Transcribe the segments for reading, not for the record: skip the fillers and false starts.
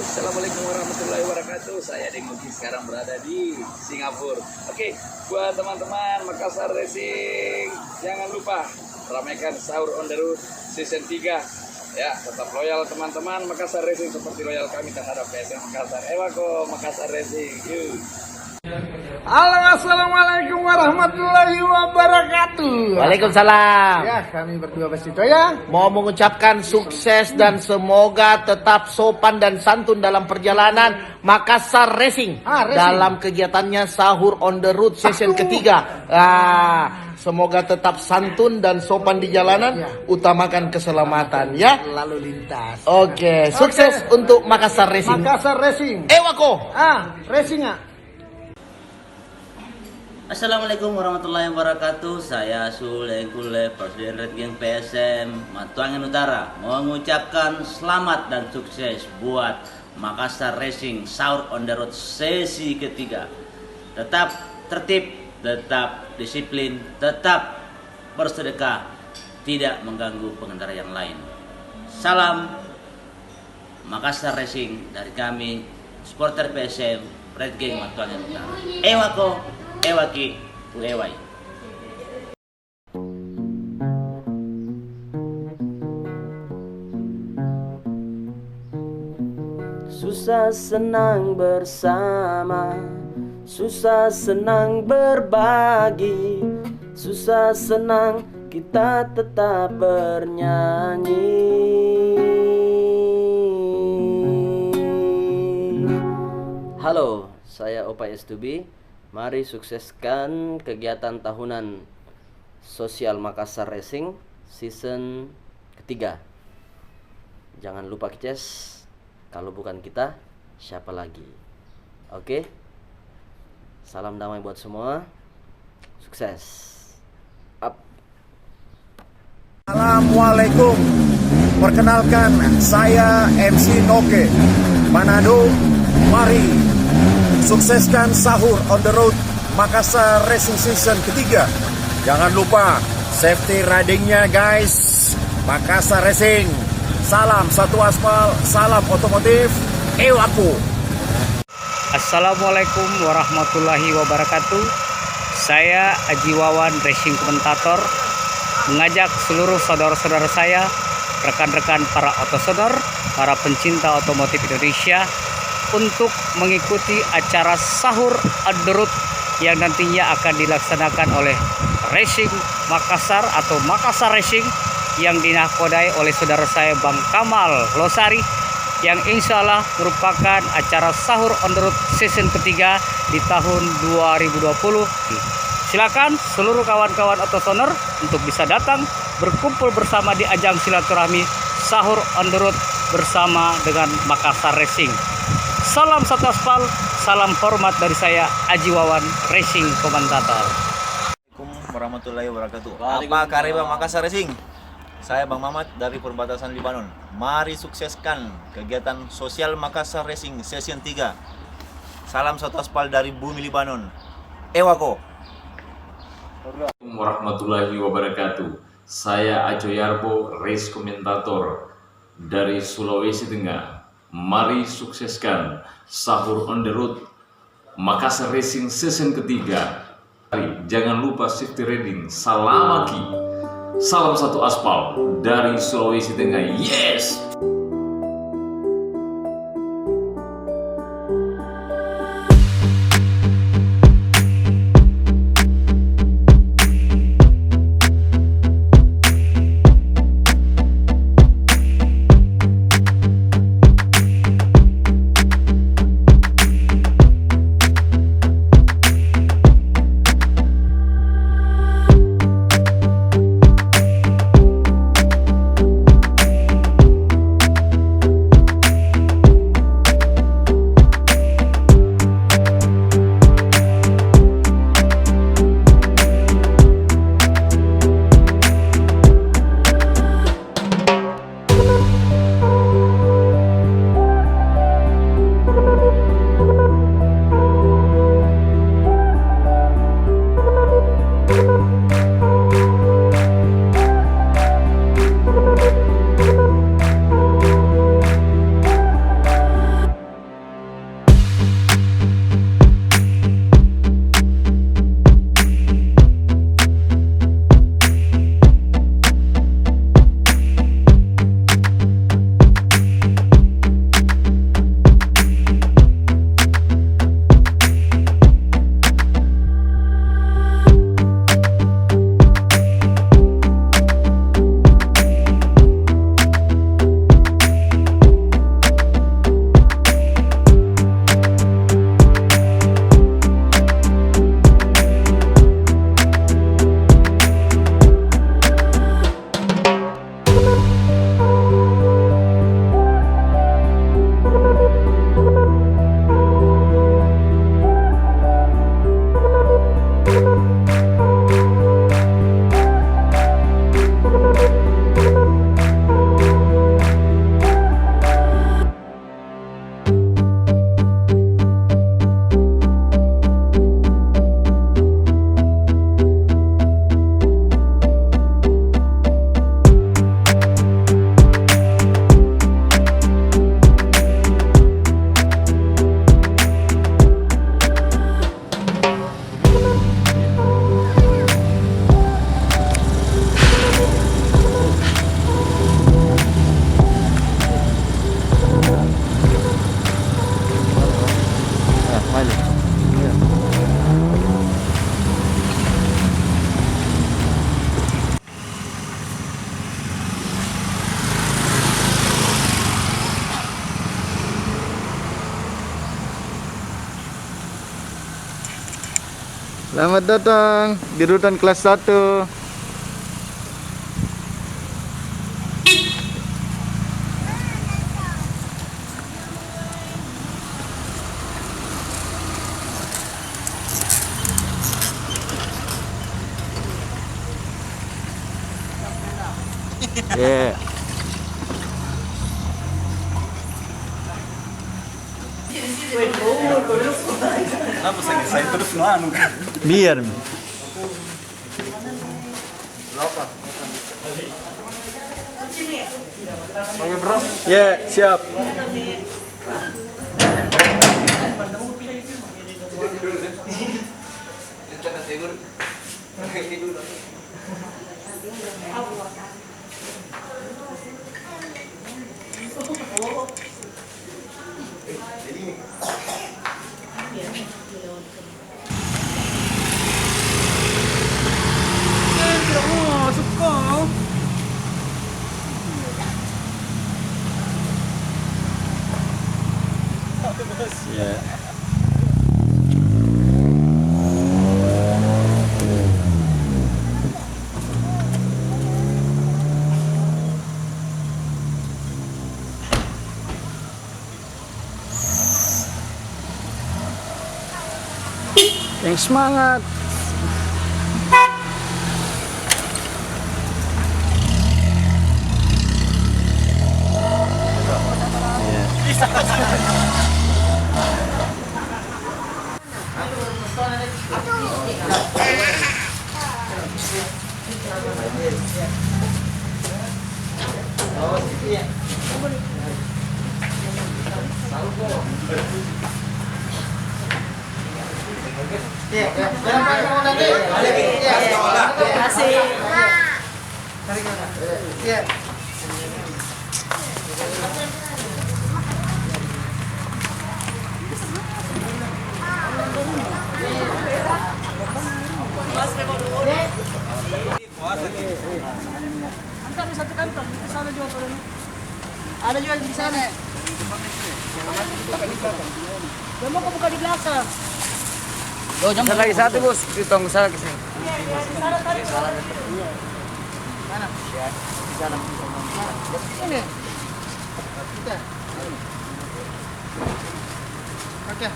Assalamualaikum warahmatullahi wabarakatuh. Saya Dengoki sekarang berada di Singapura. Oke, buat teman-teman Makassar Racing, jangan lupa ramaikan sahur on the road season 3. Ya, tetap loyal teman-teman Makassar Racing seperti loyal kami terhadap PSM Makassar. Ewako Makassar Racing. Yuk. Halo, assalamualaikum warahmatullahi wabarakatuh. Waalaikumsalam. Ya, kami berdua bersito ya. Mau mengucapkan sukses dan semoga tetap sopan dan santun dalam perjalanan Makassar Racing. Racing. Dalam kegiatannya sahur on the road session ketiga. Semoga tetap santun dan sopan di jalanan. Ya. Utamakan keselamatan ya. Lalu lintas. Oke, sukses untuk Makassar Racing. Makassar Racing. Ewako. Racing. Assalamualaikum warahmatullahi wabarakatuh. Saya Sule Kule, Presiden Red Gang PSM Matuangan Utara, mengucapkan selamat dan sukses buat Makassar Racing Sahur on the Road sesi ketiga. Tetap tertib, tetap disiplin, tetap bersedekah, tidak mengganggu pengendara yang lain. Salam Makassar Racing dari kami, supporter PSM Red Gang Matuangan Utara. Ewako, Ewaki, Ewai. Susah senang bersama, susah senang berbagi, susah senang kita tetap bernyanyi. Halo, saya Opa S2B. Mari sukseskan kegiatan tahunan Sosial Makassar Racing season ketiga. Jangan lupa kices, kalau bukan kita, siapa lagi? Oke? Salam damai buat semua. Sukses. Up. Assalamualaikum. Perkenalkan, saya MC Noke Manado. Mari sukseskan sahur on the road Makassar Racing season ketiga. Jangan lupa safety ridingnya guys. Makassar Racing. Salam satu aspal, salam otomotif. Ewako. Assalamualaikum warahmatullahi wabarakatuh. Saya Aji Wawan, racing komentator, mengajak seluruh saudara-saudara saya, rekan-rekan para otosodor, para pencinta otomotif Indonesia untuk mengikuti acara sahur on the road yang nantinya akan dilaksanakan oleh Racing Makassar atau Makassar Racing yang dinahkodai oleh saudara saya Bang Kamal Losari, yang insya Allah merupakan acara sahur on the road season ketiga di tahun 2020. Silakan seluruh kawan-kawan otosonor untuk bisa datang berkumpul bersama di ajang silaturahmi sahur on the road bersama dengan Makassar Racing. Salam satu aspal, salam hormat dari saya Aji Wawan, racing komentator. Assalamualaikum warahmatullahi wabarakatuh. Apa kabar Makassar Racing? Saya Bang Mamat dari perbatasan Libanon. Mari sukseskan kegiatan sosial Makassar Racing season 3. Salam satu aspal dari bumi Libanon. Ewako. Assalamualaikum warahmatullahi wabarakatuh. Saya Ajo Yarbo, race komentator dari Sulawesi Tengah. Mari sukseskan sahur on the road Makassar Racing season ketiga. Jangan lupa safety riding. Salamaki. Salam satu aspal dari Sulawesi Tengah. Yes! Selamat datang di rutan kelas 1. Yeah. Biar. Ya, siap. Yang semangat. Ada juga di sana. Dia mau buka di belakang. Bisa lagi satu bos, ditong sana ke sini. Mana? Di sana. Ini. Kita. Oke.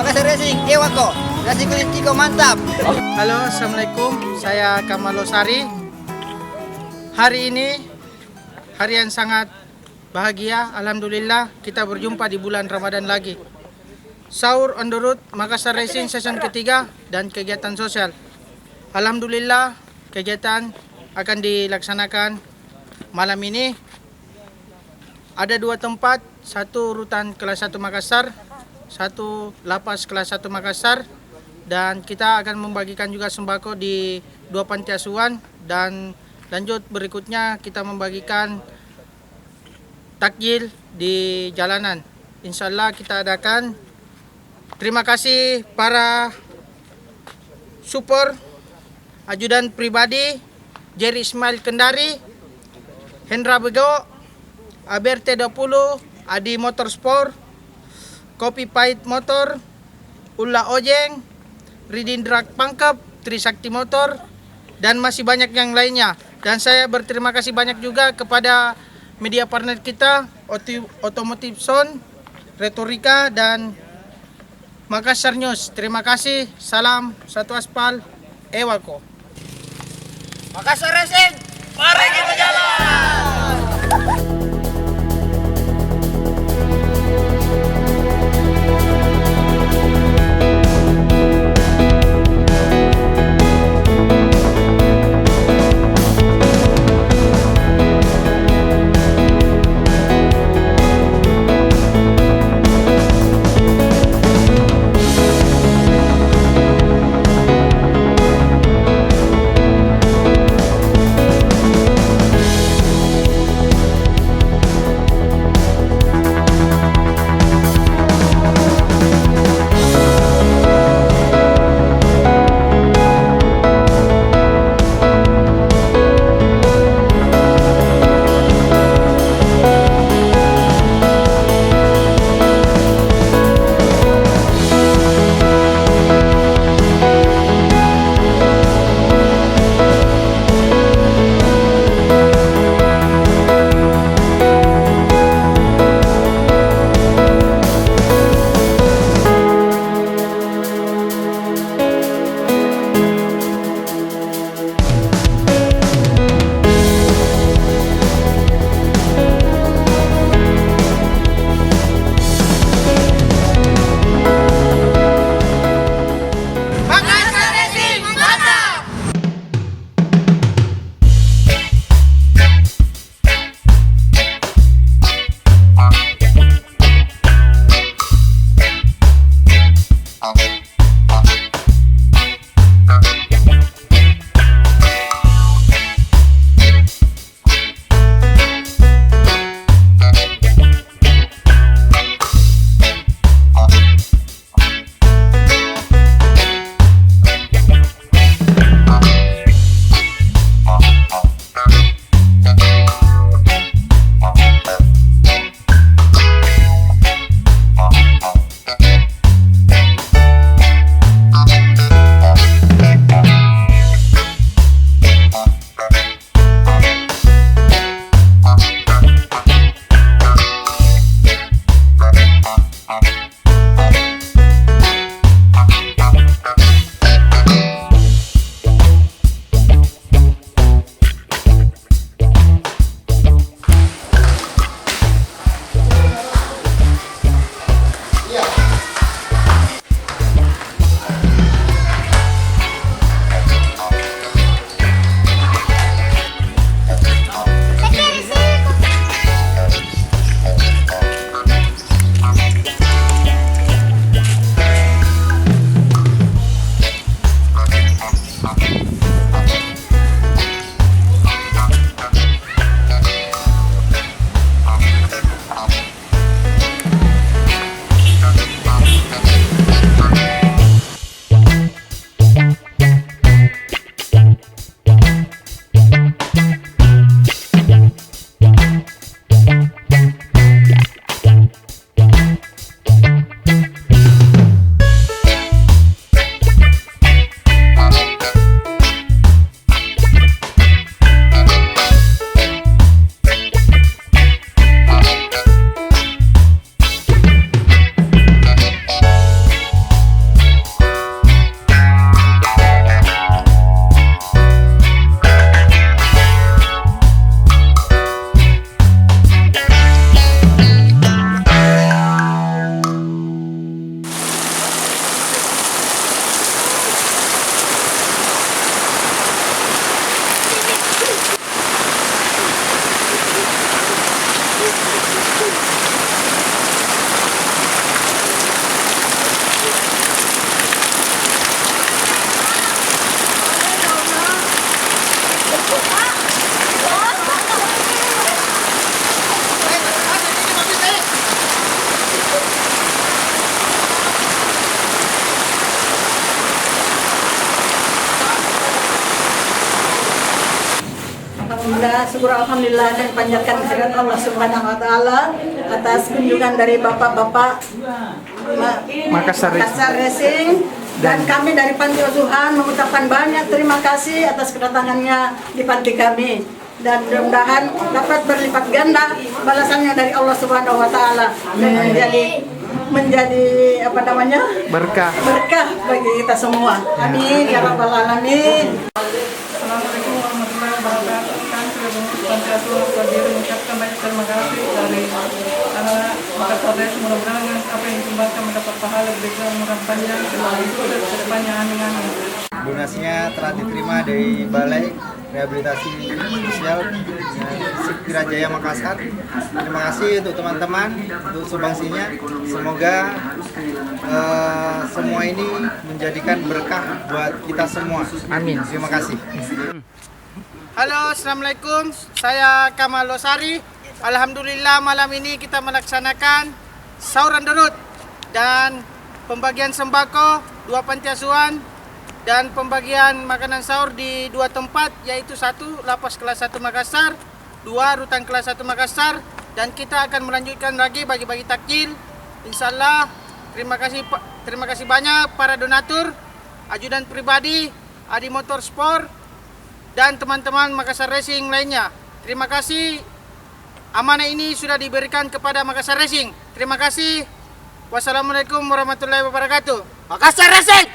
Makassar Racing, Ewako. Racing Kiko mantap. Halo, assalamualaikum. Saya Kamal Losari. Hari ini hari yang sangat bahagia. Alhamdulillah kita berjumpa di bulan Ramadan lagi. Sahur on the road Makassar Racing season ketiga dan kegiatan sosial. Alhamdulillah kegiatan akan dilaksanakan malam ini. Ada dua tempat, satu rutan kelas 1 Makassar, satu lapas kelas 1 Makassar, dan kita akan membagikan juga sembako di dua panti asuhan, dan lanjut berikutnya kita membagikan takjil di jalanan. Insyaallah kita adakan. Terima kasih para support ajudan pribadi Jerry Ismail Kendari, Hendra Bego, ABRT 20, Adi Motorsport, Kopi Pahit Motor, Ulla Ojeng, Ridin Drag Pangkep, Trisakti Motor, dan masih banyak yang lainnya. Dan saya berterima kasih banyak juga kepada media partner kita, Otomotif Zone, Retorika, dan Makassar News. Terima kasih. Salam satu aspal, Ewako. Makassar Racing, mari kita jalan. syukur alhamdulillah dan panjatkan kehadirat Allah Subhanahu wa taala atas kunjungan dari Bapak-bapak Makassar Racing Dan kami dari Panti Asuhan mengucapkan banyak terima kasih atas kedatangannya di panti kami. Dan mudah-mudahan dapat berlipat ganda balasannya dari Allah Subhanahu wa taala dan menjadi apa namanya? Berkah bagi kita semua. Amin ya rabbal alamin. Assalamualaikum warahmatullahi wabarakatuh. Kami sudah Panti Asuhan berdiri mengucapkan banyak terima kasih dari anak-anak Makassar Racing. Mudah-mudahan apa yang disumbangkan mendapat pahala berikan umur panjang selalu sukses ke depannya. Amin. Donasinya telah diterima dari Balai Rehabilitasi Sosial Sikira Jaya Makassar. Terima kasih untuk teman-teman untuk sumbangsinya. Semoga semua ini menjadikan berkah buat kita semua. Amin. Terima kasih. Halo, assalamualaikum. Saya Kamal Losari. Alhamdulillah malam ini kita melaksanakan sahur on the road dan pembagian sembako 2 panti asuhan dan pembagian makanan sahur di 2 tempat, yaitu 1 Lapas kelas 1 Makassar, 2 Rutan kelas 1 Makassar, dan kita akan melanjutkan lagi bagi-bagi takjil. Insyaallah. Terima kasih banyak para donatur, ajudan pribadi, Adi Motorsport, dan teman-teman Makassar Racing lainnya. Terima kasih. Amanah ini sudah diberikan kepada Makassar Racing. Terima kasih. Wassalamualaikum warahmatullahi wabarakatuh. Makassar Racing!